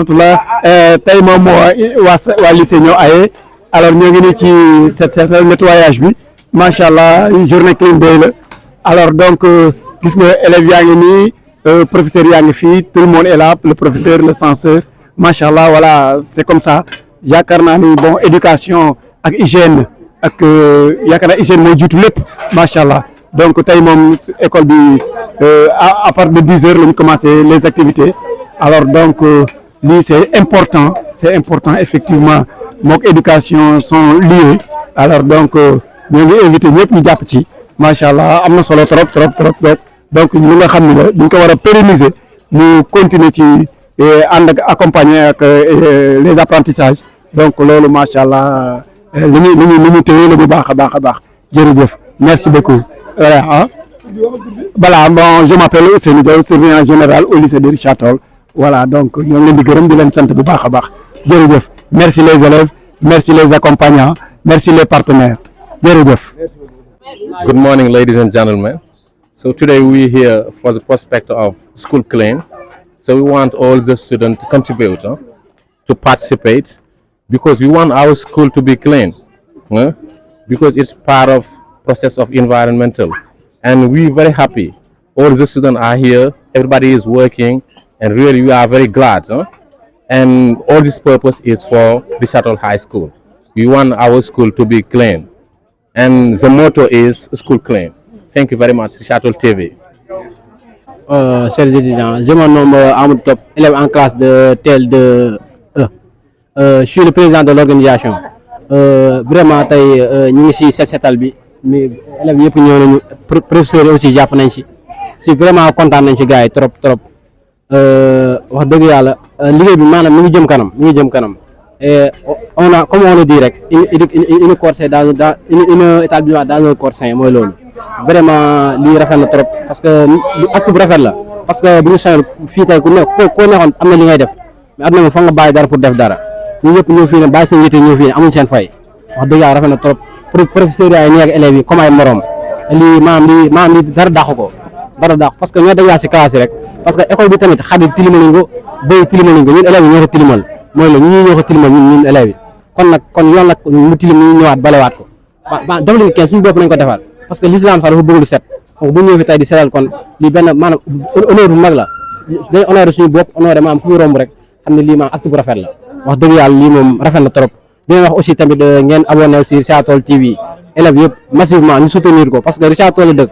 tey moom waa lycée ñoo aye alors ñoo ngi nii ci set nettoyage bi macha allah journée clean day la alors donc gis nga élèves yaa ngi nii professeur yaa ngi fii tout le monde est là le professeur le censeur macha allah voilà c'est comme ça yaakaar naa ni bon éducation ak hygiène ak yaakaar naa hygiène moo jiitu lépp macha allah donc tey moom école bi à partir de 10 heures la ñu commencé les activités alors donc lii c'est important effectivement mook éducation sont liés alors donc ñoo ngi invité ñëpp ñu jàpp ci macha allah am na solo trop donc li nga xam ne la duñ ko war a pérenniser mu continuer ci ànd ak accompagner ak les apprentissages donc loolu macha allah li ñu téye la bu baax a baax jërëjëf merci beaucoup voilà bon je m'appelle Ousseynou Diaw surveillant général au lycée de Richard Toll voilà donc ñoo ngi leen di gërëm di leen sant bu baax a baax jërëjëf merci les élèves merci les accompagnants merci les partenaires jërëjëf. Good morning, ladies and gentlemen. So today we're here for the prospect of school clean. So we want all the students to contribute, to participate, because we want our school to be clean, because it's part of process of environmental. And we're very happy. All the students are here. Everybody is working, and really we are very glad. And all this purpose is for Richard Toll High School. We want our school to be clean. And the motto is school clean. Thank you very much, Richard Toll TV. Chers étudiants, je me nomme Amadou Top, élève en classe de TL2E. Je suis le président de l'organisation. Vraiment tey ñu ngi ci set setal bi mais élèves yëpp ñëw nañu professeurs yi aussi jàpp nañ ci vraiment kontaan nañ ci gars yi trop wax dëgg yàlla liggéey bi maanaam mi ngi jëm kanam et on a comme on le dit rek une corps c'est dans une établissement dans un corps sain mooy loolu vraiment lii rafet na trop parce que acte bu rafet la parce que bu ñu sañoon fii tey ku neexoon am na li ngay def mais am na moom fa nga bàyyi dara pour def dara ñu ñëpp ñëw fii ne bàyyi seen yitte ñëw fii ne amuñ seen fay wax dëgg yàlla rafet na trop professeurs yi nekk élèves yi comme ay morom lii maanaam lii dara dàqu ko parce que ñoo dajaa si classe yi rek parce que école bi tamit xar yi tilimaluñ ko béy tilimaluñ ko ñun élèves yi ñoo ko tilimal mooy la ñoo ko tilimal ñun élèves yi kon yoon la mu tilim ñu ñëwaat balewaat ko dafa leen kenn suñu bopp nañ ko defal parce que l'islam sax dafa bëgg lu set donc bu ñëw fi tey di setal kon lii benn maanaam honneur bu mag la dañ honoré suñu bopp honoré maanaam fu ñu romb rek xam ne lii maanaam acte bu rafet la wax dëgg yàlla lii moom rafet na trop di leen wax aussi tamit ngeen abonné si Richard Toll TV élèves yëpp massivement ñu soutenir ko parce que Richard Toll la dëkk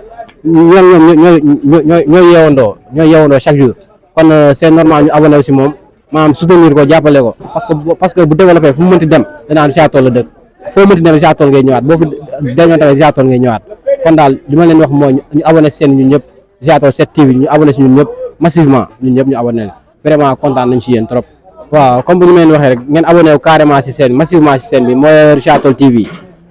ñooy yeewandoo chaque jour kon c'est normal ñu abonné aussi moom maanaam soutenir ko jàppale ko parce que bu développé fu mu mënti dem danaa Richard Toll la dëkk foo mënti dem Richard Toll ngay ñëwaat boo fi demoon tamit Richard Toll ngay ñëwaat kon daal li ma leen wax mooy ñu abonné si seen ñun ñëpp Richard Toll 7 TV ñu abonné si ñun ñëpp massivement ñun ñëpp ñu abonné vraiment kontaan nañ si yéen trop waaw comme bu ñu leen waxee rek ngeen abonné wu carrément si seen massivement si seen bi mooy Richard Toll TV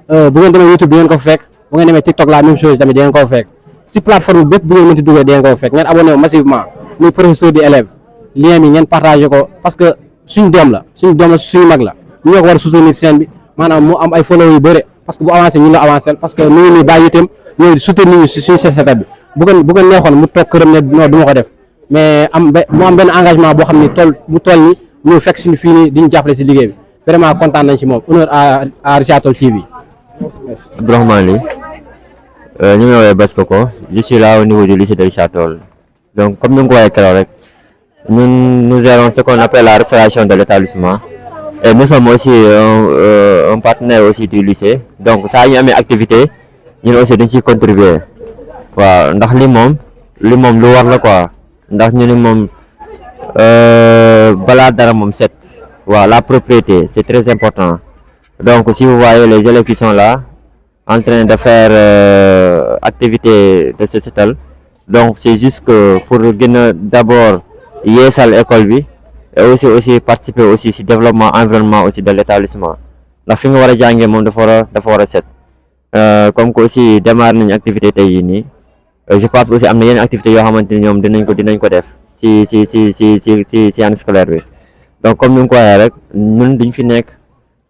bu ngeen demee YouTube di ngeen ko fekk bu ngeen demee TikTok la même chose tamit di ngeen ko fekk si plateforme bépp bu ngeen mënti duggee di ngeen ko fekk ngeen abonné wu massivement muy professeur di élève lien bi ngeen partagé ko parce que suñu doom la suñu mag la ñu ñoo ko war a soutenir seen bi maanaam mu am ay follow yu bëri parce que bu avancé ñu la avancé parce que mu ngi nii bàyyi itam ñooy soutenir ñu si suñu setup bi bu ko neexoon mu toog këram ne non du ma ko def mais mu am benn engagement boo xam ni bu toll ni ñu fekk suñu fii nii di ñu jàppale si liggéey bi vraiment kontaan nañ ci moom honneur à Richard Toll TV. Abdourahmane Ly ñu ngi woowee Baskoko je suis là au niveau du lycée de Richard Toll donc comme ni nga ko waxee keroog rek nous gérons ce qu'on appelle la restauration de l'établissement et nous sommes aussi un partenaire aussi du lycée donc saa ñu amee activité ñun aussi dañ ciy contribuer waaw ndax li moom lu war la quoi ndax ñu ni moom balaa dara moom set waaw la propriété c'est très important donc si vous voyez les élèves qui sont là en train de faire activité de set setal donc c'est juste que pour gën a d'abord yeesal école bi et aussi participer aussi si développement environnement aussi de l'établissement ndax fi nga war a jàngee moom dafa war a set comme que aussi démarré nañu activité tey yii nii je pense aussi am na yeneen activités yoo xamante ni ñoom dinañ ko def ci année scolaire bi donc comme ni nga ko waxee rek ñun duñ fi nekk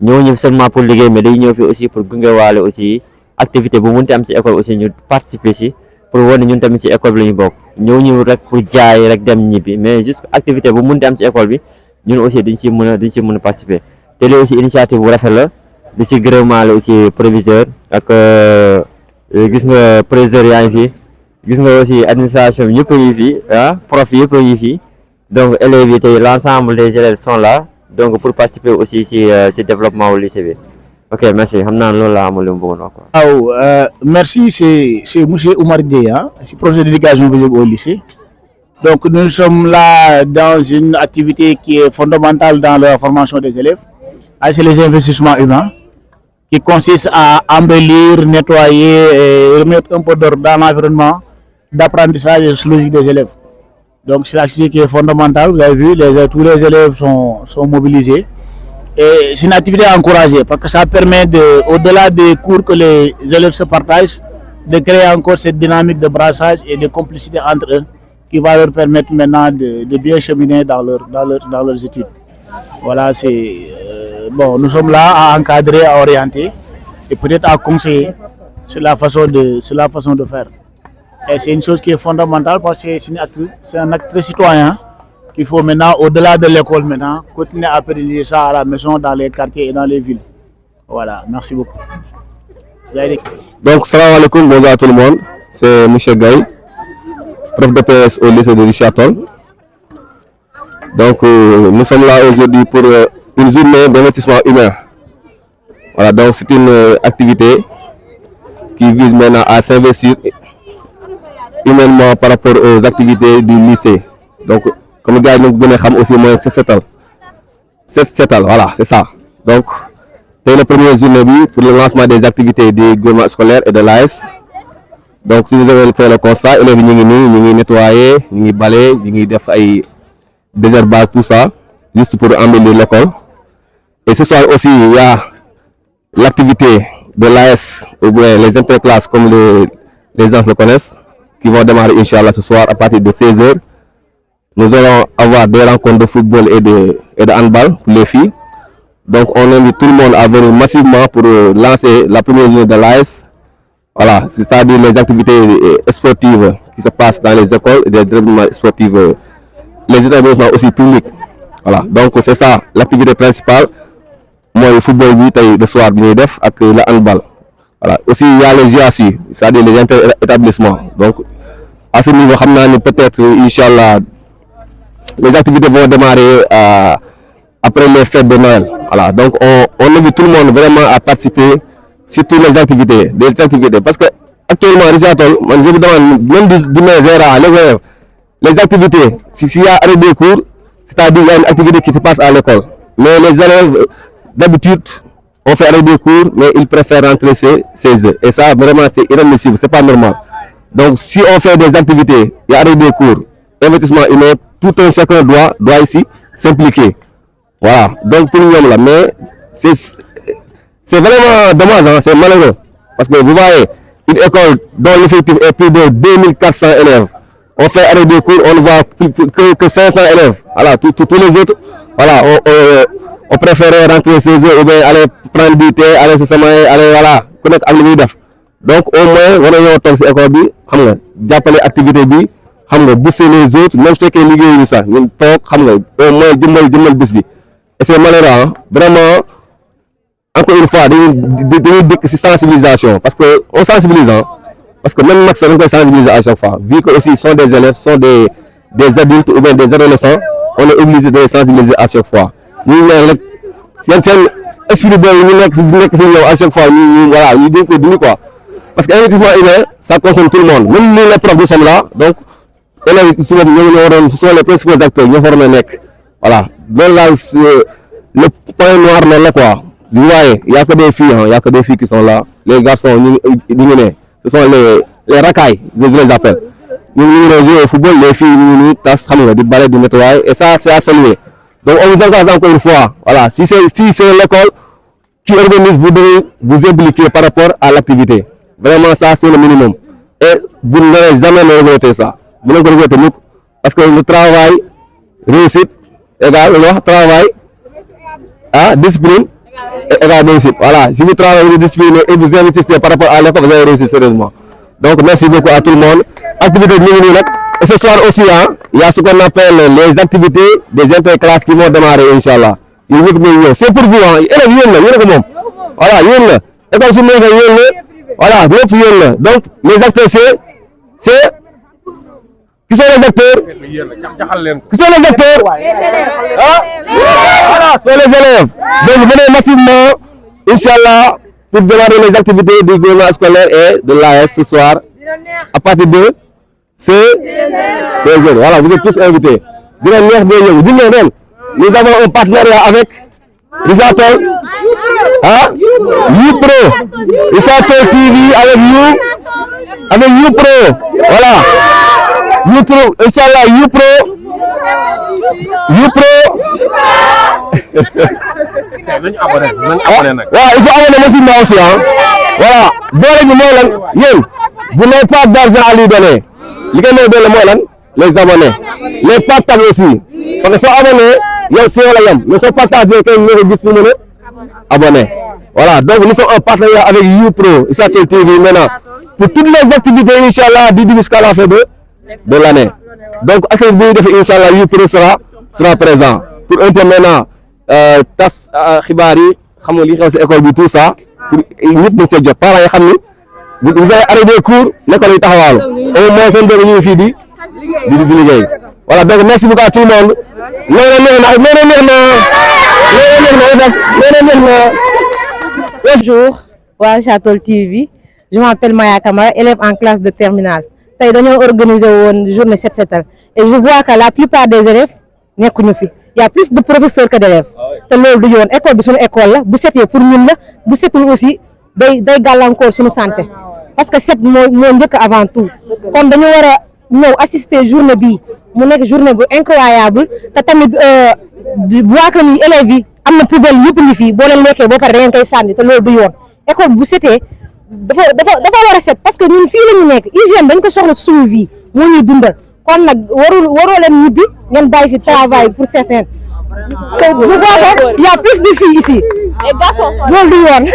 ñëw seulement pour liggéey mais day ñëw fi aussi pour gunge waale aussi activité bu mënti am ci école aussi ñu participer ci pour wane ñun tamit ci école bi la ñu bokk ñëw rek pour jaay rek dem ñibbi mais juste activité bu mënti am ci école bi ñun aussi dañ ci mën a participer te lii aussi initiative bu rafet la di ci gërëmaale aussi proviseur ak gis nga proviseur yaa ngi fi gis nga aussi administration bi ñëpp a ngi fi prof yëpp a ngi fi donc élèves yi tey l'ensemble des élèves sont là donc pour participer aussi ci développement au lycée bi. Ok, merci. Merci, c'est monsieur Oumar Deya, je suis professeur d'éducation physique au lycée. Donc nous sommes là dans une activité qui est fondamentale dans la formation des élèves, c'est les investissements humains, qui consiste à embellir, nettoyer et remettre un peu d'ordre dans l'environnement d'apprentissage et de logique des élèves. Donc c'est l'activité qui est fondamentale, vous avez vu, tous les élèves sont mobilisés. Et c'est une activité encouragée parce que ça permet au-delà des cours que les élèves se partagent, de créer encore cette dynamique de brassage et de complicité entre eux qui va leur permettre maintenant de bien cheminer dans leurs études. Voilà, bon, nous sommes là à encadrer, à orienter et peut-être à conseiller sur la façon de faire. Et c'est une chose qui est fondamentale parce que c'est un acte très citoyen. Il faut maintenant, au-delà de l'école maintenant, continuer à pérenniser ça à la maison, dans les quartiers et dans les villes. Voilà, merci beaucoup. Donc, salam alaikum, bonjour à tout le monde. C'est M. Gaï, prof de PS au lycée de Richard Toll. Donc, nous sommes là aujourd'hui pour une journée d'investissement humain. Voilà, donc c'est une activité qui vise maintenant à s'investir humainement par rapport aux activités du lycée. Donc, comme gars nous connaissons aussi moins c'est voilà, c'est ça. Donc, c'est la première journée pour le lancement des activités du gouvernement scolaire et de l'AS. Donc, si vous avez fait le constat, élèves nous nettoyer, nous balayer, nous faire désherbage, tout ça, juste pour embellir l'école. Et ce soir aussi, il y a l'activité de l'AS, ou bien les interclasses comme les gens le connaissent, qui vont démarrer, Inch'Allah, ce soir à partir de 16h. Nous allons avoir des rencontres de football et de handball pour les filles. Donc on invite tout le monde à venir massivement pour lancer la première journée de l'AS. Voilà, c'est-à-dire les activités sportives qui se passent dans les écoles et des événements sportifs, les établissements aussi publics. Voilà, donc c'est ça l'activité principale. Moi, le football, le soir, avec le handball. Voilà. Aussi, il y a les GAC, c'est-à-dire les inter-établissements. Donc, à ce niveau, peut-être, Inch'Allah, les activités vont démarrer après les fêtes de Noël. Voilà. Donc on invite tout le monde vraiment à participer sur toutes les activités, parce que actuellement, Richard Toll, je vous demande même les activités, s'il y a arrêt des cours, c'est-à-dire qu'il y a une activité qui se passe à l'école. Mais les élèves, d'habitude, on fait arrêt des cours, mais ils préfèrent rentrer chez eux. Et ça, vraiment, c'est inadmissible, c'est pas normal. Donc si on fait des activités, il y a arrêt des cours, investissement humain, tout un chacun doit ici s'impliquer. Voilà, donc pour nous là, mais c'est vraiment dommage, hein? C'est malheureux. Parce que vous voyez, une école dont l'effectif est plus de 2400 élèves, on fait arrêt de cours, on ne voit que 500 élèves. Voilà, tous les autres, voilà, on préférait rentrer chez eux ou bien aller prendre du thé, aller se sommeiller, aller voilà, connaître avec les. Donc au moins, on a une école, d'appeler activité bi. Booster les autres, même ceux qui liggéeyuñu ça ñun toog au moins jëmmal bés bi et c'est malheureux, hein? Vraiment encore une fois dañuy dëkk ci sensibilisation parce que on sensibilise, hein? Parce que même max dañ koy sensibiliser à chaque fois vu que aussi sont des élèves, sont des adultes ou bien des adolescents, on est obligé de les sensibiliser à chaque fois ñu rek seen esprit boobu ñu nekk ci yow à chaque fois ñu voilà ñu dañ ko dund quoi parce que investissement humain ça concerne tout le monde, même nous les profs sont là, donc ce sont les principaux acteurs, voilà. Donc là, le point noir là quoi. Vous voyez, il n'y a que des filles, il y a que des filles qui sont là. Les garçons, ce sont les racailles, je les appelle. Nous jouons au football, les filles, nous tassons du balai, du nettoyage, et ça c'est à saluer. Donc on vous engage encore une fois, voilà. Si c'est l'école qui organise, vous devez vous impliquer par rapport à l'activité. Vraiment, ça c'est le minimum. Et vous n'allez jamais regretter ça. Vous ne regrettez pas parce que le travail, réussite, égale le travail, discipline, égale réussite. Voilà, si vous travaillez de discipline et vous investissez par rapport à l'école, vous allez réussir sérieusement. Donc merci beaucoup à tout le monde. Activité de Et ce soir aussi, hein, il y a ce qu'on appelle les activités des interclasses qui vont démarrer, Inch'Allah. C'est pour vous, hein. Voilà, école su neexee voilà lépp yéen la donc les acteurs c'est qui sont les acteurs qui sont les acteurs ah voilà c'est les élèves donc venez massivement Inch'Allah pour démarrer les activités du gouvernement scolaire et de l'AS ce soir à partir de voilà vous êtes tous invités nous avons un partenariat avec Risatol YouPro Risatol TV avec YouPro voilà YouPro Inch'Allah YouPro waaw il faut abonner massivement aussi voilà doole bi mooy lan yéen vous n'avez pas d'argent à lui donner li ngeen may doole mooy lan les abonnés les partages aussi parce que soo abonné yow si yow la yem mais soo partagé kay nga ko gis mu mën a abonné voilà donc nous sommes en partenariat avec YouPro Risatol TV maintenant pour toutes les activités Inch'Allah du début jusqu'à la fin de l'année donc activité bi ñu def Inch'Allah YouPro sera présent pour un peu maintenant tas xibaar yi xam nga li xew si école bi tout ça pour ñëpp mën see jot parents yi xam ni vous avez arrêté cours l'école yi taxawaalu au moins seen doom ñu ngi fii di liggéey voilà donc merci beaucoup à tout le monde Bonjour waa Risatol TV je m'appelle Maya Kamara élève en classe de terminale tey dañoo organiser woon journée set setal et je vois que la plupart des élèves nekkuñu fi il y a plus de professeurs que d'élèves te loolu du yoon école bi suñu école la bu setee pour ñun la bu setul aussi day gàllankoor suñu santé parce que set moo njëkk avant tout kon dañu war a ñëw assister journée bii mu nekk journée bu incroyable te tamit voir que ni élèves yi am na poubelle yëpp ni fii boo leen lekkee boo pare da ngeen koy sànni te loolu du yoon école bu setee dafa war a set parce que ñun fii la ñu nekk hygiène dañ ko soxla suñu vie moo ñuy dundal kon nag waroo leen ñibbi ngeen bàyyi fi travail pour certains je vois que il y a plus de filles ici loolu du yoon.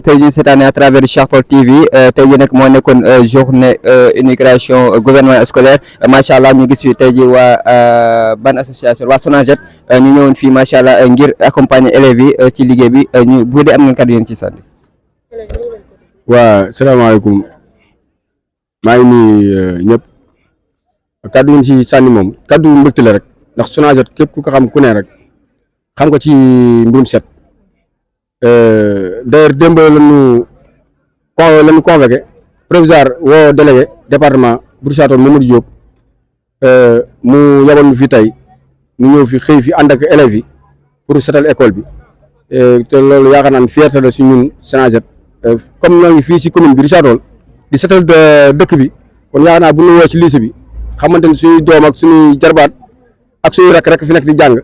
tey jii cette année à travers Risatol TV tey jii nag moo nekkoon journée intégration gouvernement scolaire macha allah ñu gis fi tey jii waa ban association waa Sonaget ñu ñëwoon fii macha allah ngir accompagner élèves yi ci liggéey bi ñu bu dee am ngeen kàddu yéen ci sànni. waaw salaamaaleykum maa ngi nuyu ñëpp kàddu yi ci sànni moom kàddu mbégte la rek ndax Sonaget képp ku ko xam ku ne rek xam nga ci mbirum set d'ailleurs démb lañu convoqué proviseur woo délégué département bu Risatol Mamadou Diop mu yabal ñu fi tey ñu ñëw fi xëy fi ànd ak élèves yi pour setal école bi te loolu yaakaar naa ne fierté la si ñun Sonaget comme ñoo ngi fii si commune bi Risatol di setal dëkk bi kon yaakaar naa bu ñu woo ci lycée bi xamante ni suñuy doom ak suñuy jarbaat ak suñuy rek fi nekk di jàng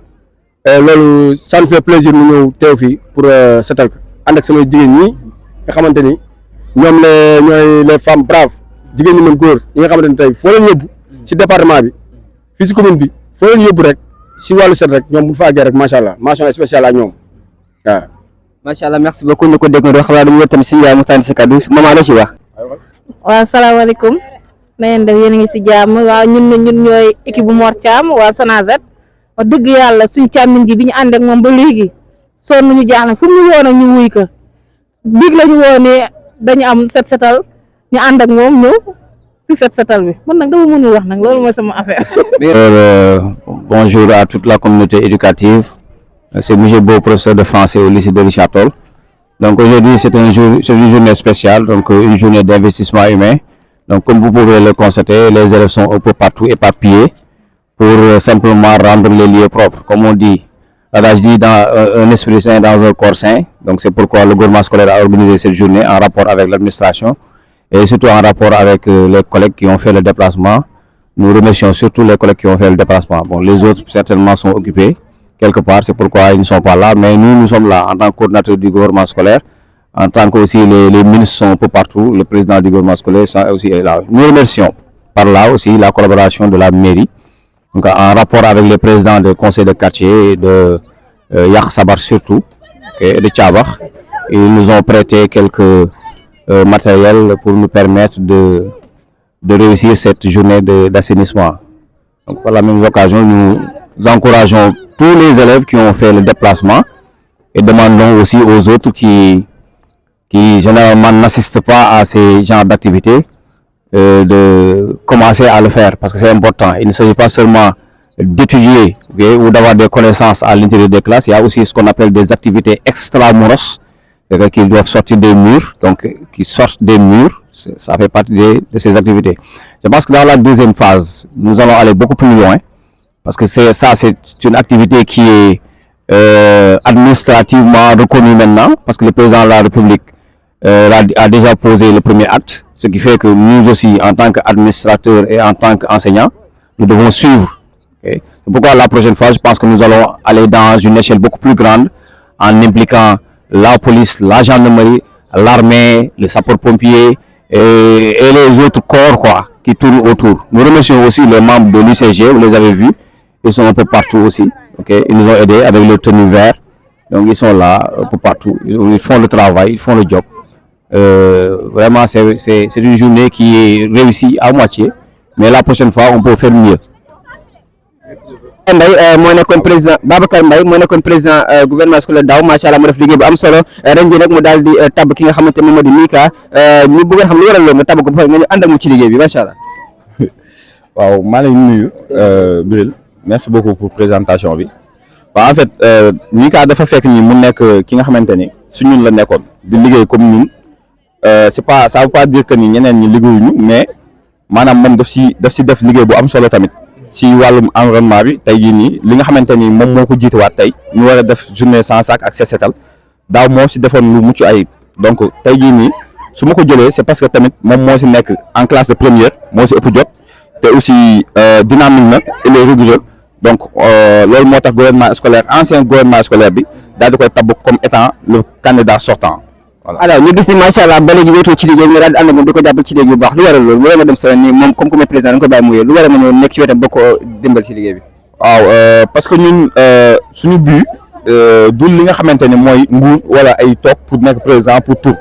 loolu ça nous fait plaisir mu ñëw teew fii pour setal ko ànd ak samay jigéen ñi nga xamante ni ñoom ñooy les femmes braves jigéen ñi mën góor ñi nga xamante ni tey foo leen yóbbu si département bi fii si commune bi foo leen yóbbu rek si wàllu set rek ñoom bu fa àggee rek macha allah mention spéciale ak ñoom waaw. macha allah merci beaucoup ñu ko dégg nga xam naa dañu wër tamit si yaay mu sànni si kaddu maman la ci wax. waaw salaamaaleykum na ngeen def yéen a ngi si jàmm waaw ñun ñooy équipe bu Mor Thiam waa Sonaget wax dëgg yàlla suñu càmmiñ gi bi ñu ànd ak moom ba léegi sonn ñu jaaxle fu mu woon ak ñu wuy ko biig la ñu woo ne dañu am set setal ñu ànd ak moom ñëw si set setal bi man nag dama mënul wax nag loolu mooy sama affaire. Bonjour à toute la communauté éducative. C'est Monsieur Beau, professeur de français au lycée de Risatol. Donc aujourd'hui c'est une journée spéciale, donc une journée d'investissement humain. Donc comme vous pouvez le constater, les élèves sont un peu partout éparpillés pour simplement rendre les lieux propres. Comme on dit, l'adage dit dans un esprit sain, dans un corps sain. Donc c'est pourquoi le gouvernement scolaire a organisé cette journée en rapport avec l'administration et surtout en rapport avec les collègues qui ont fait le déplacement. Nous remercions surtout les collègues qui ont fait le déplacement. Bon, les autres certainement sont occupés quelque part, c'est pourquoi ils ne sont pas là. Mais nous sommes là en tant que coordinateur du gouvernement scolaire, en tant que aussi les ministres sont un peu partout, le président du gouvernement scolaire aussi est là. Nous remercions par là aussi la collaboration de la mairie, donc en rapport avec les présidents des conseils de quartier de Yak Sabar surtout et de Tchabar. Ils nous ont prêté quelques matériels pour nous permettre de de réussir cette journée d'assainissement. Donc par la même occasion, nous encourageons tous les élèves qui ont fait le déplacement et demandons aussi aux autres qui généralement n'assistent pas à ces genres d'activités de commencer à le faire parce que c'est important. Il ne s'agit pas seulement d'étudier ou d'avoir des connaissances à l'intérieur des classes, il y a aussi ce qu'on appelle des activités extramuros, c'est-à-dire qu'ils doivent sortir des murs, donc qui sortent des murs, ça fait partie de ces activités. Je pense que dans la deuxième phase, nous allons aller beaucoup plus loin parce que c'est une activité qui est administrativement reconnue maintenant parce que le président de la République a déjà posé le premier acte, ce qui fait que nous aussi, en tant qu'administrateurs et en tant qu'enseignants, nous devons suivre. Okay? C'est pourquoi la prochaine fois, je pense que nous allons aller dans une échelle beaucoup plus grande en impliquant la police, la gendarmerie, l'armée, les sapeurs-pompiers et les autres corps qui tournent autour. Nous remercions aussi les membres de l'UCG, vous les avez vus, ils sont un peu partout aussi. Okay? Ils nous ont aidés avec le tenue vert, donc ils sont là un peu partout, ils font le travail, ils font le job. Vraiment, c'est une journée qui est réussie à moitié, mais la prochaine fois, on peut faire mieux. Mbaye moo nekkoon président Babacar Mbaye moo nekkoon président gouvernement scolaire daaw macha allah mu def liggéey bu am solo ren jii nag mu daal di tabb ki nga xamante moom moo di Mika ñu bëgg xam lu waral loolu nga tabb ko ba pare nga ñu ànd ak mu ci liggéey bi macha allah. waaw maa ngi lay nuyu Bril merci beaucoup pour présentation bi waaw en fait Mika dafa fekk ni mu nekk ki nga xamante ni su ñun la nekkoon di liggéey comme ñun c'est pas ça veut pas dire que ni ñeneen ñi liggéeyuñu mais maanaam moom daf si def liggéey bu am solo tamit. si wàllum environnement bi tey jii nii li nga xamante ni moom moo ko jiitewaat tey ñu war a def journée sans sac ak set setal daaw moo si defoon lu mucc ayib donc tey jii nii su ma ko jëlee c'est parce que tamit moom moo si nekk en classe de première moo si ëpp jot te aussi dynamique na il est rigoureux donc loolu moo tax gouvernement scolaire ancien gouvernement scolaire bi daal di koy tabb comme étant le candidat sortant. voilà alors ñu gis ni macha allah ba léegi wéetoo ci liggéey nga daal di ànd ak moom di ko jàppal ci liggéey bu baax lu waral loolu nga dem sa ni moom comme que président da nga ko bàyyi mu yee lu waral nga ñëw nekk ci wetam ba ko dimbal ci liggéey bi. waaw parce que ñun suñu but du li nga xamante ne mooy nguur wala ay toog pour nekk président pour tout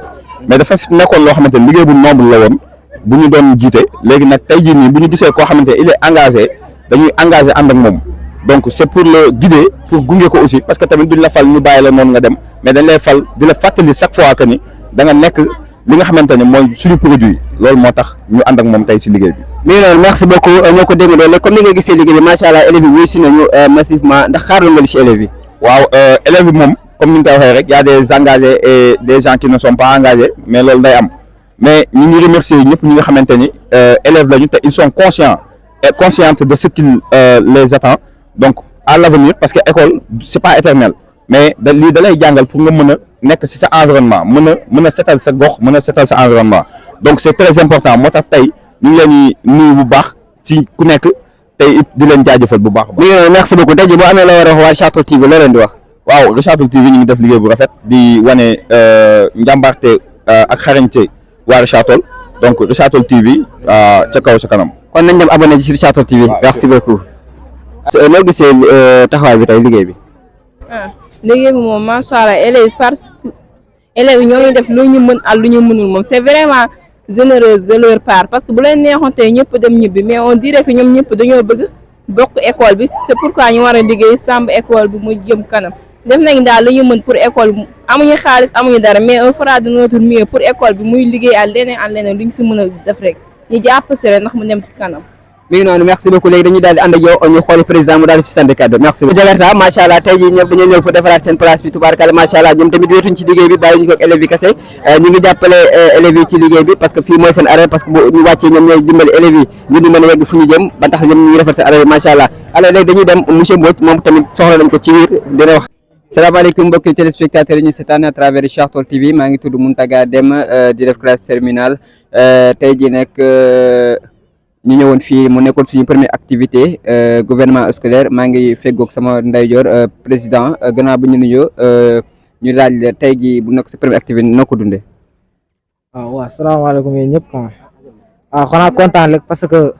mais dafa nekkoon loo xamante ne liggéey bu noble la woon bu ñu doon jiite léegi nag tey jii nii bu ñu gisee koo xamante ne il est engagé dañuy engagé ànd ak moom donc c'est pour le guider pour gunge ko aussi parce que tamit duñ la fal ñu bàyyi la noonu nga dem mais dañ lay fal di la fàttali chaque fois que ni da nga nekk li nga xamante ne mooy suñu produit loolu moo tax ñu ànd ak moom tey ci liggéey bi. mais noonu merci beaucoup ñoo ko dégg doole comme ni nga gisee liggéey bi macha allah élèves yi wuyu si nañu massivement ndax xaaroon nga li ci élèves yi. waaw élèves yi moom comme ni ñu koy waxee rek y a des engagés et des gens qui ne sont pas engagés mais loolu day am mais ñu ngi remercier ñëpp ñi nga xamante ni élèves lañu te ils sont conscients et conscientes de ce qu'il les attend donc à l'avenir parce que école c'est pas éternel mais lii da lay jàngal pour nga mën a nekk ci sa environnement mën a setal sa gox mën a setal sa environnement donc c'est très important moo tax tey ñu ngi leen di nuyu bu baax ci ku nekk tey it di leen jaajëfal bu baax. merci beaucoup tey jii boo amee la war a wax waa Richard-Toll TV loo leen di wax. waaw Richard-Toll TV ñu ngi def liggéey bu rafet di wane njàmbarte ak xarañte waa Richard-Toll donc Richard-Toll TV ca kaw ca kanam. kon nañ dem abonné ci Richard-Toll TV. merci beaucoup. loo gisee taxawaay bi tey liggéey bi. liggéey bi moom macha allah élèves élèves ñoo ngi def lu ñu mën ak lu ñu mënul moom c'est vraiment généreuse de leur part parce que bu leen neexoon tey ñëpp dem ñibbi mais on dirait que ñoom ñëpp dañoo bëgg bokk école bi c'est pourquoi ñu war a liggéey sàmm école bi mu jëm kanam def nañ daal lu ñu mën pour école bi amuñu xaalis amuñu dara mais on fera de notre mieux pour école bi muy liggéey ak leneen lu ñu si mën a def rek ñu jàpp si rek ndax mu dem si kanam. mi ngi noonu merci beaucoup léegi dañuy daal di ànd ak yow ñu xooli président mu daal di ci sànni kàddu merci beaucoup. Jakarta macha allah tey jii ñëpp dañoo ñëw pour defaraat seen place bi tubaarkalla macha allah ñoom tamit wéetuñ ci liggéey bi bàyyi ñu ko ak élèves yi kese ñu ngi jàppale élèves yi ci liggéey bi parce que fii mooy seen arrêt parce que bu ñu wàccee ñoom ñooy dimbali élèves yi ngir ñu mën a yegg fu ñu jëm ba tax ñoom ñu ngi defar seen arrêt bi macha allah alors léegi dañuy dem monsieur Mbodj moom tamit soxla nañ ko ci biir dina wax. salaamaaleykum mbokki téléspectateurs yi ñu seetaan à travers Richard-Toll TV maa ngi tudd Mountaga Deme di def classe terminale tey jii nag ñu ñëwoon fii mu nekkoon suñu première activité gouvernement scolaire maa ngi feggoog sama ndeyjoor président gannaaw bu ñu nuyoo ñu laaj tey jii bu nekk sa première activité noo ko dundee. waaw salaamaaleykum yéen ñëpp xanaa kontaan rek parce que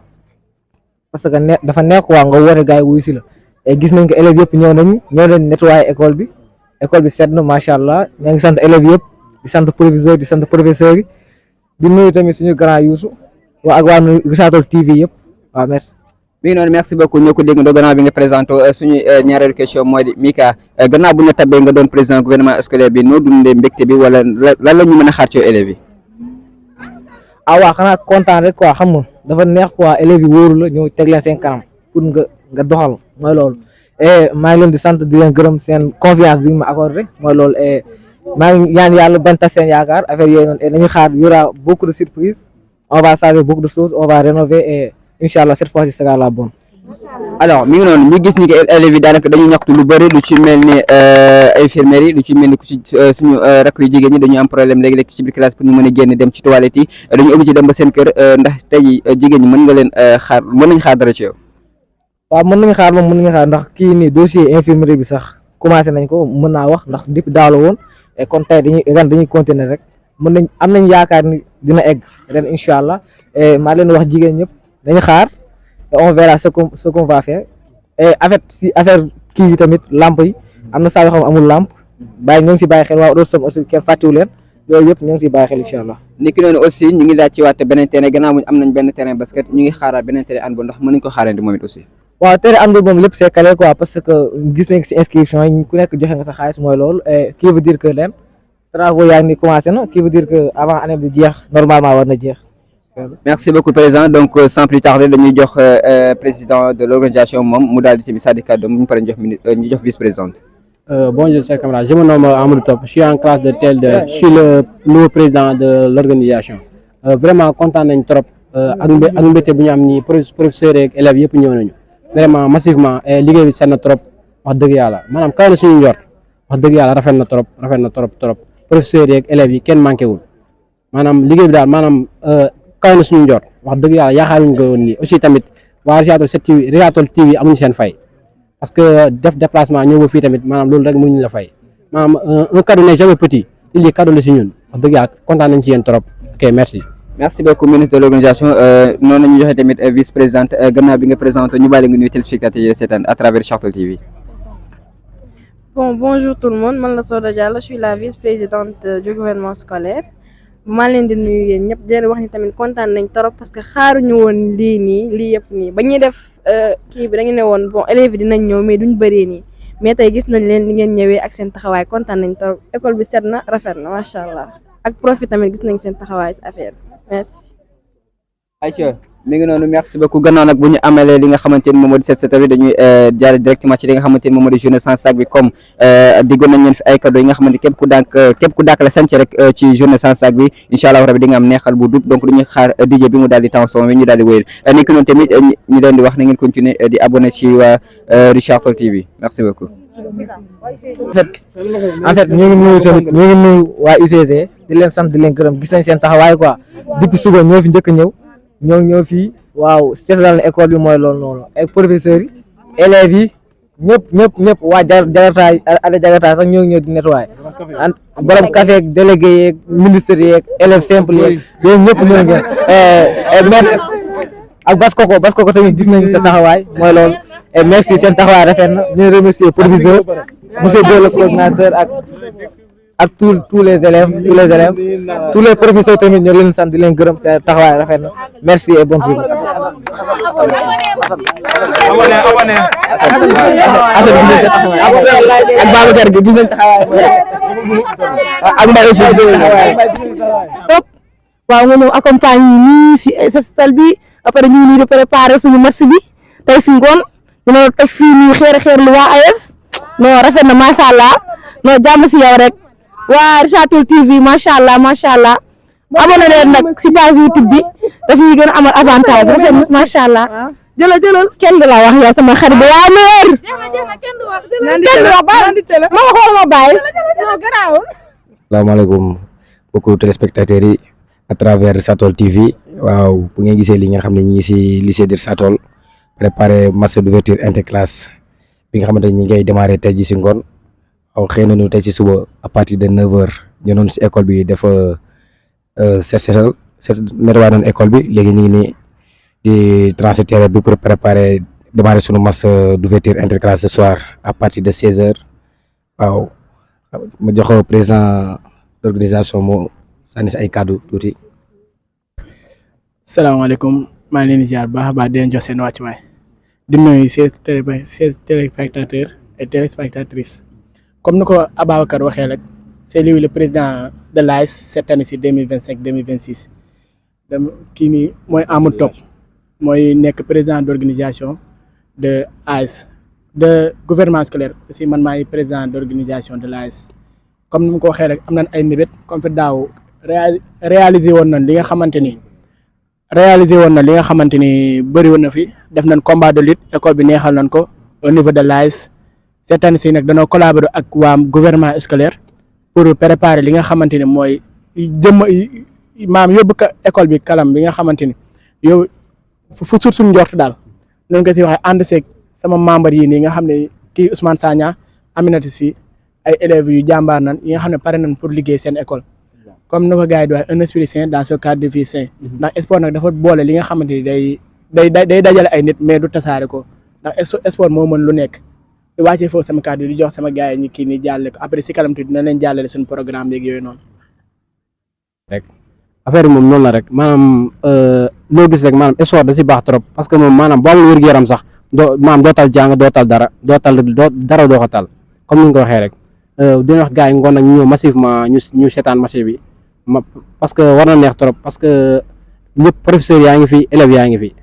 dafa nekk waa nga woote gars yi wuyu si la et gis nañ ko élèves yëpp ñëw leen nettoyer école bi set na macha allah ñoo ngi sant élèves yëpp di sant proviseur di sant professeurs yi di nuyu tamit suñu grand Youssou ak waa Richard Toll TV yëpp waaw merci. mi ngi noonu merci beaucoup ñoo ko dégg ndoo gannaaw bi nga présenté suñu ñaareelu question mooy di Mika gannaaw bu ñu la tabbee nga doon président gouvernement scolaire bi noo dundee mbégte bi wala lan la ñu mën a xaar ci élèves yi. waaw xanaa kontaan rek quoi xam nga dafa neex quoi élèves yi wóoru la ñëw teg leen seen kanam pour nga doxal mooy loolu maa ngi leen di sant di leen gërëm seen confiance bi ma accordé mooy loolu maa ngi ñaan yàlla bañ tas seen yaakaar affaire yooyu noonu dañuy xaar y aura beaucoup de surprises on va savoir beaucoup de choses on va rénover et Inch'Allah cette fois-ci sera la bonne. Alors mi ngi noonu ñu gis ni que élèves yi daanaka dañu ñaxtu lu bëri lu ci mel ni infirmerie lu ci mel ni ku ci suñu rakk yu jigéen ñi dañu am problème léegi-léegi ci biir classe pour ñu mën a génn dem ci toilette yi dañu obligé dem ba seen kër ndax tey jigéen ñi mën nga leen xaar mën nañ xaar dara ci yow. waaw mën nañu xaar moom mën nañu xaar ndax kii nii dossier infirmerie bi sax commencé nañ ko mën naa wax ndax depuis daaw la woon et kon tey dañuy continuer rek mën nañ am nañ yaakaar ni dina egg ren incha allah maa leen wax jigéen ñëpp dañu xaar et on verra ce qu'on va faire et affaire kii yi tamit lamp yi am na saa yoo xam amul lamp bàyyi ñoo ngi si bàyyi xel waa Rossum aussi kenn fàttewu leen yooyu yëpp ñoo ngi si bàyyi xel incha allah. ni ki noonu aussi ñu ngi laaj ci waat beneen terrain gannaaw mu am nañ benn terrain basket ñu ngi xaaraat beneen terrain handball ndax mën nañ ko xaarandi moom it aussi. waaw terrain handball moom lépp c'est calé quoi parce que gis nañ si inscription yi ku nekk joxe nga sa xaalis mooy loolu et qui veut dire que leen travaux yaa ngi ni commencé na qui veut dire que avant année bi jeex normalement war na jeex. Merci beaucoup président donc sans plus tarder dañuy jox président de l'organisation moom mu daal di si Sadi Kaddu mu pare ñu jox vice-présidente. Bonjour chers camarades, je me nomme Amadou Top, je suis en classe de TL2, je suis le nouveau président de l'organisation. Vraiment content nañ trop ak mbégte bu ñu am nii professeurs yeeg élèves yëpp ñëw nañu vraiment massivement liggéey bi seen na trop wax dëgg yàlla maanaam kaw na suñu njort wax dëgg yàlla rafet na trop professeurs yeeg élèves yi kenn manqué wul maanaam liggéey bi daal maanaam kaw na suñu njort wax dëgg yàlla yaakaaruñu ko woon nii aussi tamit waa Richard Toll TV amuñu seen fay parce que def déplacement ñëw ba fii tamit maanaam loolu rek mënuñu la fay maanaam un cadeau n'est jamais petit lii cadeau la si ñun wax dëgg yàlla kontaan nañ ci yéen trop ok merci. Merci beaucoup ministre de l'organisation noonu la ñu joxe tamit vice-présidente gannaaw bi nga présenté ñu bàyyi nga nuyu téléspectateurs yi seetaan à travers Richard Toll TV. Bon, bonjour tout le monde, man la Soda Diallo, je suis la vice-présidente du gouvernement scolaire. maa leen di nuyu yéen ñëpp di leen wax ni tamit kontaan nañ trop parce que xaaruñu woon lii yëpp nii ba ñuy def kii bi dañu ne woon bon élèves yi dinañ ñëw mais duñ bëree nii mais tey gis nañ leen li ngeen ñëwee ak seen taxawaay kontaan nañ trop école bi set na rafet na macha allah ak profit tamit gis nañ seen taxawaay si affaire bi merci. ayca mi ngi noonu merci beaucoup gannaaw nag bu ñu amalee li nga xamante ni moom moo di set setal bi dañuy jaar directement ci li nga xamante ni moom moo di journée sans sac bi comme diggoon nañ leen fi ay cadeau yi nga xamante ni képp ku dàkkale sanc rek ci journée sans sac bi incha allah rabi di nga am neexal bu dub donc dañuy xaar DJ bi mu daal di tension bi ñu daal di wéyal ni ki noonu tamit ñu leen di wax na ngeen continuer di abonné ci waa Richard Toll TV merci beaucoup. en fait ñu ngi nuyu waa UCG di leen sant di leen gërëm gis nañ seen taxawaay quoi depuis suba ñoo fi njëkk a ñëw fii waaw seetal na école bi mooy loolu noonu ak professeurs yi élèves yi ñëpp waa jarataay ada jarataay sax ñoo ngi ñëw di nettoyer borom café ak délégué yeeg ministre yeeg élèves simple yeeg yooyu ñëpp ñoo ngi merci ak Baskoko tamit gis nañ sa taxawaay mooy loolu et merci seen taxawaay rafet na ñu remercier proviseur monsieur Diop le coordinateur ak tous les élèves tous les professeurs tamit ñoo leen sant di leen gërëm seen taxawaay rafet na merci et bonne journée. ak Babacar gi gis nañ taxawaay ak Mbaye aussi gis nañ taxawaay top waaw nga ñëw accompagne nii si sestal bi après ñu nii di préparer suñu match bi tey si ngoon ñu ne toj fii nii xeer lu waa AS non rafet na macha allah non jàmm si yow rek waa Richard Toll TV macha allah abonné leen nag si page YouTube bi daf ñuy gën a amal avantage rafet na macha allah jëlal kenn du la wax yow sama xarit bi waa meer kenn du wax ma wax wala ma bàyyi salaamaaleykum beaucoup téléspectateurs yi à travers Richard Toll TV waaw bu ngeen gisee li nga xam ne ñi ngi si lycée de Richard Toll préparé match d'ouverture interclasse bi nga xamante ne ñi ngay démarrer tey ji si ngoon waaw xëy nañu tey si suba à partir de 9h ñu noonu si école bi dafa nettoyé noonu école bi léegi ñu ngi nii di transiter bi pour préparer démarrer sunu match d'ouverture interclasse ce soir à partir de 16h waaw ma jox président d'organisation moo sànni si ay kàddu tuuti. salaamaaleykum maa ngi leen di ziar baax a baax di leen jox seen wàccuwaay di nuyu ses téléspectateurs et téléspectatrices comme ni ko Ababacar waxee rek c'est lui le président de l'AS cette année ci 2025-2026 kii nii mooy Amadou Top mooy nekk président d'organisation de AS de gouvernement scolaire aussi man maay président d'organisation de l'AS comme ni mu ko waxee rek am nañ ay mébét comme fi daaw réaliser woon nañ li nga xamante ni bëri woon na fi def nañ combat de lutte école bi neexal nañ ko au niveau de l'AS cette année ci nag danoo collaborer ak waa gouvernement scolaire pour préparer li nga xamante ni mooy maam yóbbu ko école bi kalam bi nga xamante ni yow fu suut suñ njort daal noonu ko ci waxee ànd seeg sama membre yi nii nga xam ne kii Ousmane Sagna Aminata Sy ay élèves yu jàmbaar nan yi nga xam ne pare nañ pour liggéey seen école comme ni ko gars yi di waxee un esprit sain dans ce cadre de vie sain ndax sport nag dafa boole li nga xamante ni day dajale ay nit mais du tasaare ko ndax sport moo mën lu nekk di wàccee foofu sama cadre di jox sama gars yi ñi kii ni jàllale ko après si kanam tuuti dina leen jàllale suñu programme yeeg yooyu noonu rek affaire bi moom noonu la rek maanaam loo gis rek maanaam sport da si baax trop parce que moom maanaam boo amul wér-gu-yaram sax doo tal jàng doo tal dara doo ko tal comme ni nga ko waxee rek dina wax gars yi ngoon nag ñu ñëw massivement ñu seetaan match bi parce que war na neex trop parce que ñëpp professeurs yaa ngi fi élèves yaa ngi fi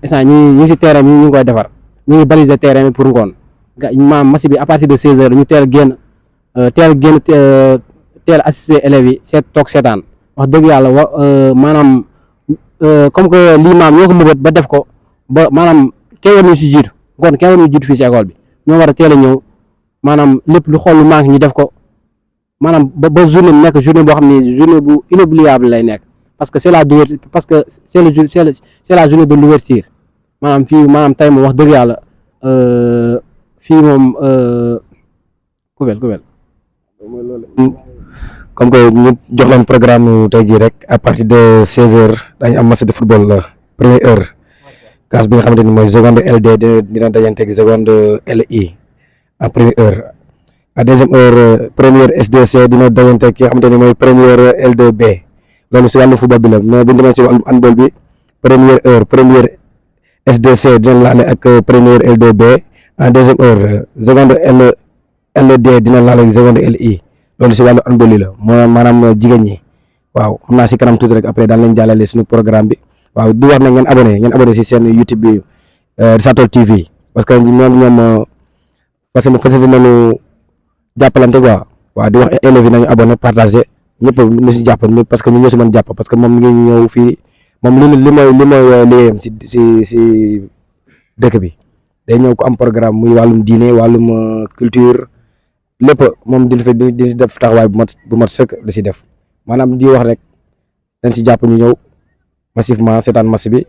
instant ñu ngi si terrain bi ñu ngi koy defar ñu ngi baliser terrain bi pour ngoon maanaam match bi à partir de 16 heures ñu teel assister élèves yi toog seetaan wax dëgg yàlla maanaam comme que lii maam ñoo ko mëbët ba def ko ba maanaam kenn war ñu si jiitu ngoon kenn war ñu jiitu fii si école bi ñoo war a teel a ñëw maanaam lépp lu xool lu manque ñu def ko maanaam ba journée bi nekk journée boo xam ne journée bu inoubliable lay nekk parce que c'est la journée de l'ouverture maanaam fii maanaam tey moom wax dëgg yàlla fii moom kubel comme que ñu jox leen programme tey jii rek à partir de 16 heures dañu am match de football la première heure classe bi nga xamante ni mooy seconde LD dina dajanteeg seconde LI en première heure à deuxième heure première SDC dina dajanteeg ki nga xamante ni mooy première L2B loolu si wàllu football bi la mais bu ñu demee si wàllu handball bi première heure première SDC dina laale ak première L2B en deuxième heure seconde LD dina laale ak seconde LI loolu si wàllu handball yi la mooy maanaam jigéen ñi waaw xam naa si kanam tuuti rek après daal lañ jàllale suñu programme bi waaw di wax ne ngeen abonné si seen YouTube bi Risatol TV parce que ñoom parce que fas nañu jàppalante quoi waaw di wax élèves yi nañu abonné partagé ñëpp ñu si jàpp parce que ñu ñoo si mën jàpp parce que moom ngi ñëw fii moom li mooy liggéeyam si dëkk bi day ñëw ko am programme muy wàllum diine wàllum culture lépp moom di si def taxawaay bu mat sëkk di si def maanaam di wax rek dañ si jàpp ñu ñëw massivement seetaan match bi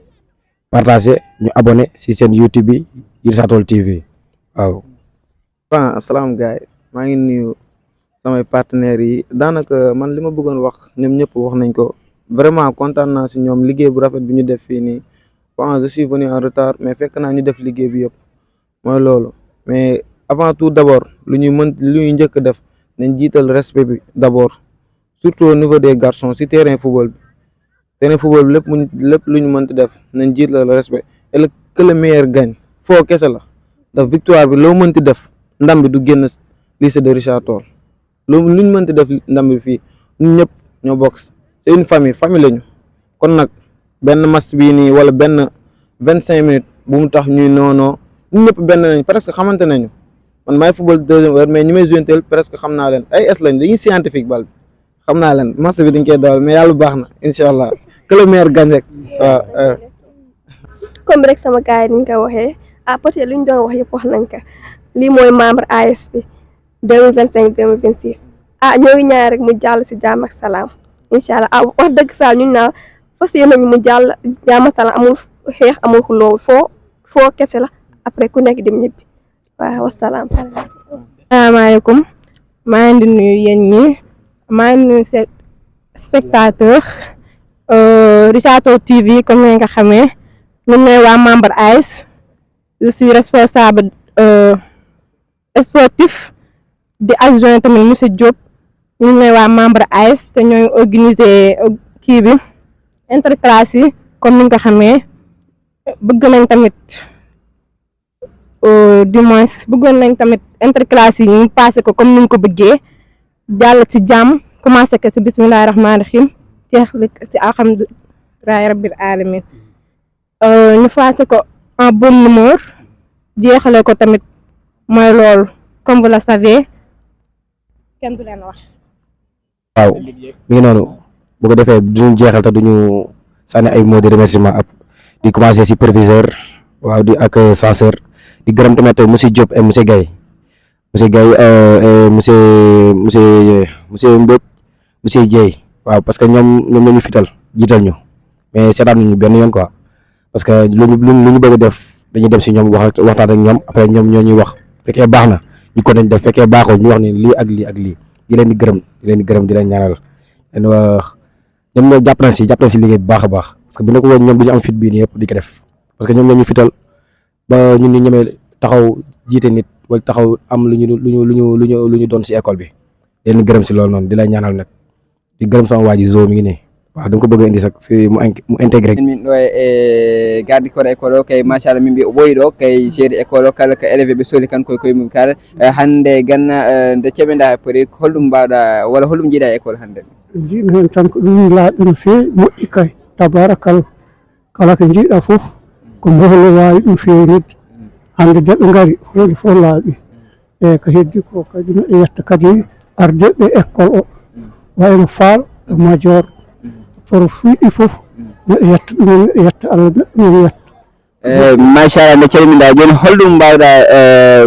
partagé ñu abonné si seen YouTube bi Risatol TV waaw. asalaam gars yi maa ngi nuyu samay partenaires yi daanaka man li ma bëggoon wax ñoom ñëpp wax nañ ko vraiment kontaan naa si ñoom liggéey bu rafet bi ñu def fii nii bon je suis venu en retard mais fekk naa ñu def liggéey bi yëpp mooy loolu mais avant tout d'abord lu ñuy njëkk def nañ jiital respect bi d'abord surtout au niveau des garçons si terrain football bi lépp lu ñu mënti def nañ jiital respect et que le meilleur gagne foo kese la ndax victoire bi loo mënti def ndam bi du génn lycée de Richard Toll loolu lu ñu mënti def ndam bi fii ñun ñëpp ñoo bokk c'est une famille lañu kon nag benn match bii nii wala benn 25 minutes bu mu tax ñuy noonoo ñun ñëpp benn nañ presque xamante nañu man maay football deuxième heure mais ñi may jouenteel presque xam naa leen ay es lañ dañuy scientifique bal bi xam naa leen match bi dañ koy dawal mais yàlla baax na incha allah que le meilleur gagne rek waaw. comme rek sama gars yi ni ñu ko waxee peut-être lu ñu doon wax yëpp wax nañ ko lii mooy membre AS bi 2025 2026 ñoo ngi ñaan rek mu jàll si jàmm ak salaam incha allah wax dëgg fa ñun naa fas yéene nañu mu jàll jàmm ak salaam amul xeex amul xuloo foo kese la après ku nekk dem ñibbi waaw wasalaam. asalaamaaleykum maa ngi di nuyu yéen ñi maa ngi nuyu spectateur Risatol TV comme ni nga xamee ñun ñooy waa membre AS je suis responsable sportif di adjoint tamit monsieur Diop ñun ñooy waa membre AS te ñooy organiser kii bi interclasse yi comme ni nga ko xamee bëgg nañ tamit du moins bëggoon nañ tamit interclasse yi ñu passé ko comme ni ñu ko bëggee jàll ci jàmm commencé ko ci bismillahi rahmaani rahim jeexli ci alhamdulillahi rabbil alamin ñu passé ko en bonne humeur jeexale ko tamit mooy loolu comme vous le savez kenn du leen wax. waaw mi ngi noonu bu ko defee duñu jeexal te duñu sànni ay mots de remerciement ab di commencer ci proviseur waaw di ak censeur di gërëm tamit monsieur Diop et monsieur Gaye et monsieur Mbodj monsieur Dieye waaw parce que ñoom ñu fital jiital ñu mais seetaan nañu benn yoon quoi parce que lu ñu bëgg a def dañuy dem ci ñoom waxtaan ak ñoom après ñoom ñoo ñuy wax fekkee baax na ñu ko nañ def fekkee baaxul ñu wax ni lii ak lii ak lii di leen di gërëm di leen ñaanal leen wax ñoom ñoo jàpp nañ ci liggéey bu baax a baax parce que bu nekk woon ñoom du ñu am fit bii nii yëpp di ko def parce que ñoom ñoo ñu fital ba ñun ñu ñemee taxaw jiite nit wala taxaw am lu ñu doon ci école bi di leen gërëm ci loolu noonu di lay ñaanal nag di gërëm sama waa ji Zo mi ngi ne waaw dama ko bëgg a indi sax si mu intégré min ɗo e gardi koɗo école o kay machallah min mbi o ɓoyi ɗo kay jeeri école o kala ko élevé ɓe sohli kan koye mum kala hannde ganna nde keɓenda pori holɗum mbawɗa walla holɗum jiiɗa école hannde jiiɗi hen tan ko ɗum laaɓi no feewi moƴƴi kay tabarakallah kala ko jiiɗa fof ko mohlo wawi ɗum fewnide hannde de ɓe ngari hunde fof laaɓi e ko heddi ko kadi neɗɗo yetta kadi ardeɓe école o wayno faal e major pour fiiɗi fof neɗɗo yetta ɗumen neɗɗo yetta Allah neɗɗo yetta machallah nde calminɗa joni holɗum mbawɗa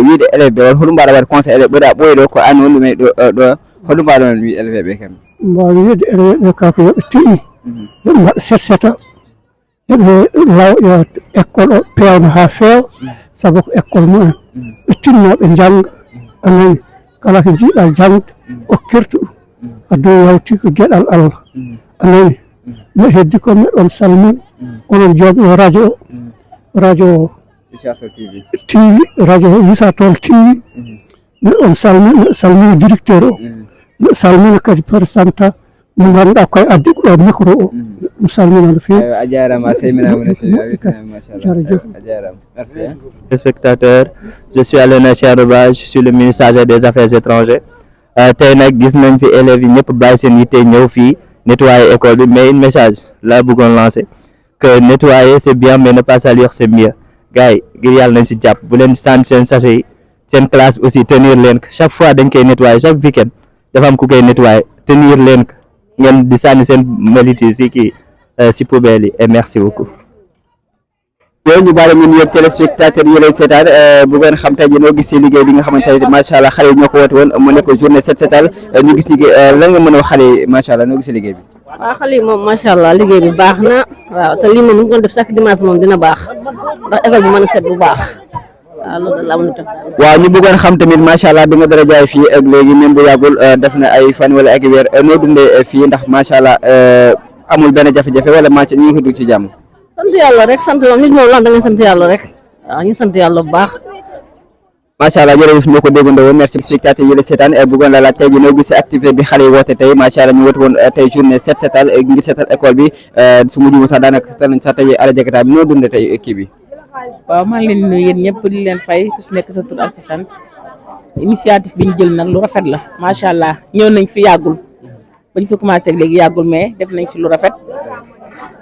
wiide élève ɓe walla holɗum mbawɗa waɗ conseil élève ɓeɗa ɓooyi ɗo ko an woni ɗumen ɗo holɗum mbawɗa on wiide élève ɓe kam mbawi wiide élève ɓe ka ko yoɓe tinni yoɓe mbaɗa set yoɓe law école o pewna ha feewa saabu ko école mumen ɓe tinno ɓe jangga anani kala ko jiiɗa jangde okkirta ɗum a dow yawti ko gueɗal Allah anani no heddi ko meɗon salmin onon jooɓe radio TV radio Richard-Toll TV neɗɗon salmina directeur o neɗɗo salmina kadi présidenta mo ganduɗa koye addi ɗo micro o ɗum salmina no fewi a jarama a sayminama no fewi a weltanama machallah a jarama merci Spectateurs, je suis Alain Cheikh, je suis le ministre des Affaires étrangères. tey nag gis nañ fi élèves yi ñëpp bàyyi seen yitte ñëw fii nettoyer école bi mais un message laa bëggoon lancer que nettoyer c'est bien mais ne pas salir c'est mieux gars yi ngir yàlla nañ si jàpp bu leen sànni seen sachet yi seen classe aussi tenir leen ko chaque fois dañ koy nettoyer chaque week-end dafa am ku koy nettoyer tenir leen ko ngeen di sànni seen mbalit yi si kii si poubelle yi et merci beaucoup. yooyu ñu baale ñun yëg téléspectateurs yi leen seetaan bu ngeen xam tey jii noo gis si liggéey bi nga xamante ne macha allah xale yi ñoo ko woote woon mu nekk journée set setal ñu gis liggéey lan nga mën a wax xale yi macha allah noo gis liggéey bi. waaw xale yi moom macha allah liggéey bi baax na waaw te lii moom bu ñu ko def chaque dimanche moom dina baax ndax école bi mën a set bu baax waaw loolu la mën a tax. waaw ñu bëggoon xam tamit macha allah bi nga dara jaay fii ak léegi même bu yàggul def na ay fan wala ak weer noo dundee fii ndax macha allah amul benn jafe-jafe wala macha ñi ngi ko dugg ci jàmm. sant yàlla rek sant moom nit moom lan da nga sant yàlla rek waaw ñu sant yàlla bu baax. macha allah jërëjëf ñoo ko déggandoo woon merci spectateurs yi la seetaan bëggoon la laaj tey jii noo gis activité bi xale yi woote tey macha allah ñu woote woon tey journée set setal ngir setal école bi su ma juumee sax daanaka tanañ sax tey ala jakata bi noo dundee tey kii bi. waaw maa ngi leen di nuyu yéen ñëpp di leen fay ku si nekk sa tur ak sa sant initiative bi ñu jël nag lu rafet la macha allah ñëw nañ fi yàggul ba ñu fi commencé ak léegi yàggul mais def nañ fi lu rafet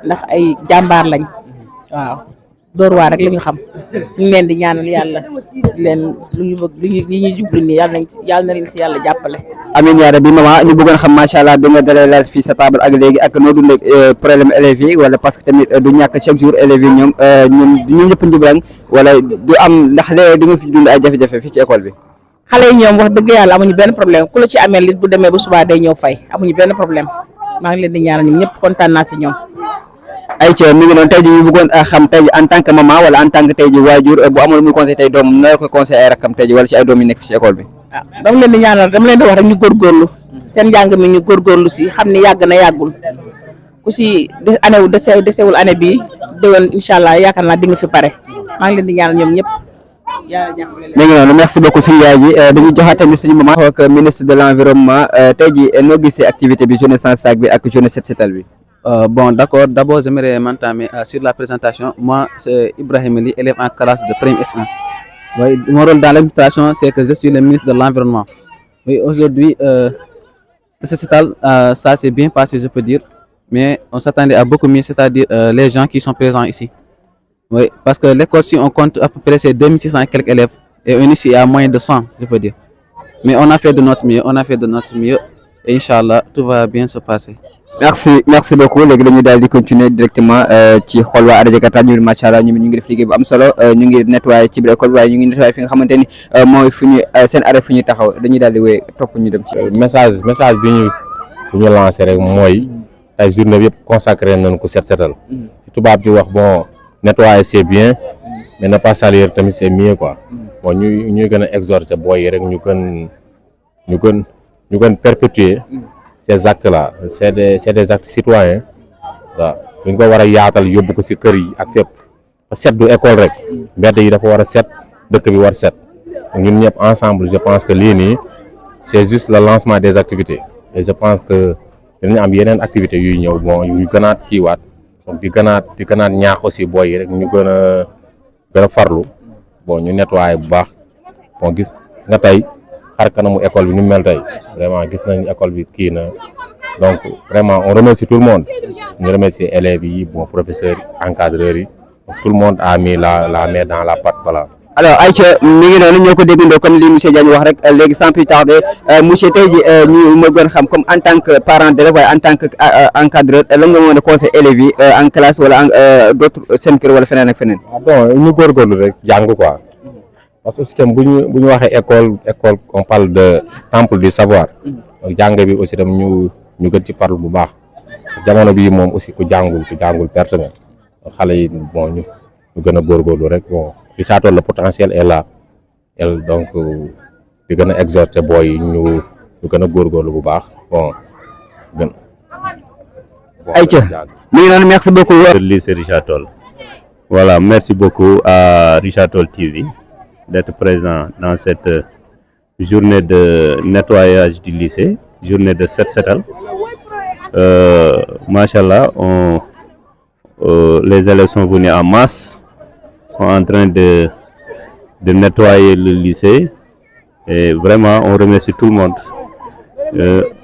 ndax ay jàmbaar lañ waaw door waar rek la ñu xam ñu ngi leen di ñaanal yàlla di leen lu ñu bëgg li ñuy jublu nii yàlla na leen si yàlla jàppale. amiin yaa rabbi maman ñu bëggoon xam macha allah bi nga dalee laal fii sa table ak léegi ak noo dundee problème élèves yi wala parce que tamit du ñàkk chaque jour élèves yi ñoom ñëpp njublang wala du am ndax léeg di nga fi dund ay jafe-jafe fii ci école bi. xale yi ñoom wax dëgg yàlla amuñu benn problème ku la ci amee lit bu demee ba subaa day ñëw fay amuñu benn problème maa ngi leen di ñaanal ñoom ñëpp kontaan naa si ñoom. ayca mi ngi noonu tey jii ñu bëggoon xam tey en tant que maman wala en tant que tey jii waajur bu amoon muy conseil tey doomam na la koy conseil ay rakkam tey jii wala ci ay doom yi nekk fi ci école bi. waaw dama leen di ñaanal dama leen di wax rek ñu góorgóorlu seen njàng mi ñu góorgóorlu si xam ni yàgg na yàggul ku si année wu desewul année bii déwén incha allah yaakaar naa di nga fi pare maa ngi leen di ñaanal ñoom ñëpp. mi ngi noonu merci beaucoup suñu yaay ji dañuy joxaat tamit suñu maman ak ministre de l' environnement tey jii noo gisee activité bi journée sans sac bi ak journée set setal bi. Bon, d'accord. D'abord, j'aimerais m'entamer sur la présentation. Moi, c'est Ibrahim Ali, élève en classe de première S1. Oui, mon rôle dans l'administration, c'est que je suis le ministre de l'Environnement. Oui, aujourd'hui, le CECETAL, ça s'est bien passé, je peux dire. Mais on s'attendait à beaucoup mieux, c'est-à-dire les gens qui sont présents ici. Oui, parce que l'école, si on compte à peu près, c'est 2600 et quelques élèves. Et on ici à moins de 100, je peux dire. Mais on a fait de notre mieux. Et Inch'Allah, tout va bien se passer. merci beaucoup léegi dañuy daal di continuer directement ci xool waa Arajo Jakarta ñu macha allah ñu ngi def liggéey bu am solo ñu ngi nettoyer ci biir école bi waaye ñu ngi nettoyer fi nga xamante ni mooy fu ñu seen arrêt fu ñuy taxaw dañuy daal di wéy topp ñu dem ci. message bi ñu lancé rek mooy ay journée bi yëpp consacré nañ ko set setal tubaab bi wax bon nettoyer c'est bien mais ne pas salir tamit c'est mieux quoi bon ñuy gën a exhorter booy yi rek ñu gën perpétuer ces actes là c'est des actes citoyens waaw duñ ko war a yaatal yóbbu ko ci kër yi ak fépp set du école rek mbedd yi dafa war a set dëkk bi war set ñun ñëpp ensemble je pense que lii nii c'est juste le lancement des activités et je pense que dinañ am yeneen activités yuy ñëw bon yu gënaat kiiwaat donc di gënaat ñaax aussi booy yi rek ñu gën a farlu bon ñu nettoyer bu baax bon gis nga tey xar kanamu école bi ni mu mel tey vraiment gis nañ école bi kii na donc vraiment on remercie tout le monde ñu remercie élèves yi bon professeurs yi encadreurs yi tout le monde a mis la main dans la pâte voilà. alors Aïcha mi ngi noonu ñoo ko déggandoo comme li monsieur Diagne wax rek léegi sans plus tarder monsieur tey ji ñu ma gën xam comme en tant que parent d'élève waaye en tant que encadreur lan nga mën a conseil élèves yi en classe wala d'autres seen kër wala feneen ak feneen. bon ñu góorgóorlu rek jàng quoi. parce que système bu ñu waxee école on parle de temple du savoir jàng bi aussi tam ñu gën ci farlu bu baax jamono bi moom aussi ku jàngul perte nga xale yi bon ñu gën a góorgóorlu rek bon Richard Toll le potentiel est là donc di gën a exhorter booy yi ñu gën a góorgóorlu bu baax bon gën. Aïcha mi ngi noonu merci beaucoup. lycée Richard Toll voilà merci beaucoup à Richard Toll TV. D'être présent dans cette journée de nettoyage du lycée, journée de set setal. Machallah, les élèves sont venus en masse, sont en train de nettoyer le lycée et vraiment on remercie tout le monde.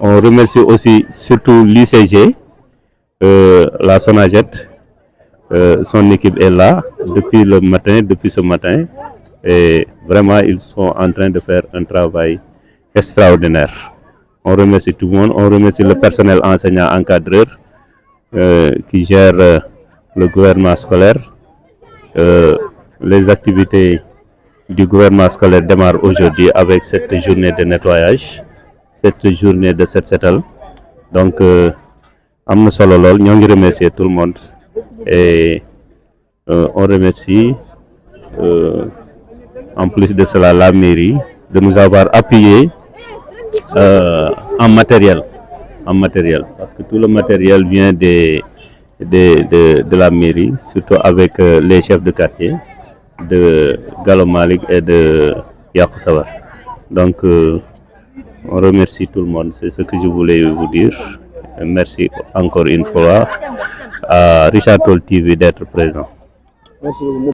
On remercie aussi surtout l'UCG, la Sonaged, son équipe est là depuis ce matin. Et vraiment, ils sont en train de faire un travail extraordinaire. On remercie tout le monde, on remercie le personnel enseignant encadreur qui gère le gouvernement scolaire. Les activités du gouvernement scolaire démarrent aujourd'hui avec cette journée de nettoyage, cette journée de set setal. Donc, am na solo lool ñoo ngi remercier tout le monde et on remercie en plus de cela la mairie de nous avoir appuyé en matériel parce que tout le matériel vient de la mairie, surtout avec les chefs de quartier de Gallo Malick et de Yakou Sawar. Donc on remercie tout le monde, c'est ce que je voulais vous dire. Merci encore une fois à Richard Toll TV d'être présent. Merci beaucoup.